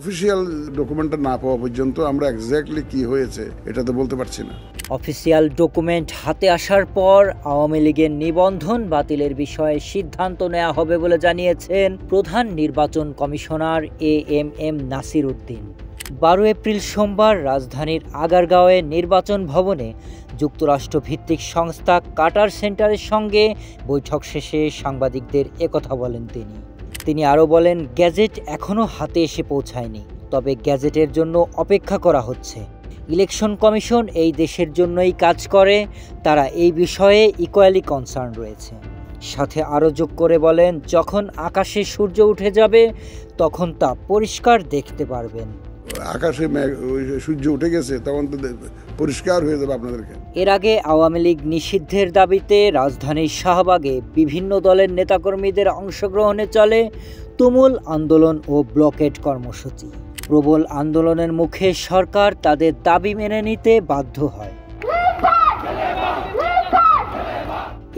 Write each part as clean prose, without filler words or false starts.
Official ডকুমেন্টটা না পাওয়া পর্যন্ত আমরা এক্স্যাক্টলি কি হয়েছে এটা তো বলতে পারছি না। অফিসিয়াল ডকুমেন্ট হাতে আসার পর আওয়ামী লীগের নিবন্ধন বাতিলের বিষয়ে সিদ্ধান্ত নেওয়া হবে বলে জানিয়েছেন প্রধান নির্বাচন commissioner AMM Nasir Uddin. 12 April সোমবার রাজধানীর আগারগাঁওয়ে নির্বাচন ভবনে যুক্তরাষ্ট্র ভিত্তিক সংস্থা কাটার সেন্টারের সঙ্গে বৈঠক শেষে সাংবাদিকদের একথা বলেন তিনি আরও বলেন, গ্যাজেট এখনও হাতে এসে পৌঁছায়নি, তবে গ্যাজেটের জন্য অপেক্ষা করা হচ্ছে। ইলেকশন কমিশন এই দেশের জন্যই কাজ করে, তারা এই বিষয়ে ইকুয়ালি কনসার্ন রয়েছে। সাথে আরও যোগ করে বলেন, যখন আকাশে সূর্য উঠে যাবে তখন তা পরিষ্কার দেখতে পারবেন। আকাশে সূর্য উঠে গেছে তখন তো পরিষ্কার হয়ে যাবে আপনাদেরকে। এর আগে আওয়ামী লীগ নিষিদ্ধের দাবিতে রাজধানীর শাহবাগে বিভিন্ন দলের নেতাকর্মীদের অংশগ্রহণে চলে তুমুল আন্দোলন ও ব্লকেড কর্মসূচি। প্রবল আন্দোলনের মুখে সরকার তাদের দাবি মেনে নিতে বাধ্য হয়।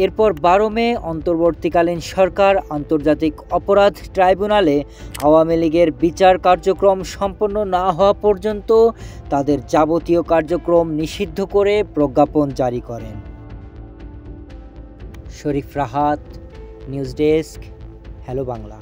এরপর 12 মে অন্তর্বর্তীকালীন সরকার আন্তর্জাতিক অপরাধ ট্রাইব্যুনালে আওয়ামী লীগের বিচার কার্যক্রম সম্পন্ন না হওয়া পর্যন্ত তাদের যাবতীয় কার্যক্রম নিষিদ্ধ করে প্রজ্ঞাপন জারি করেন। Sharif Rahat, news desk, hello Bangla.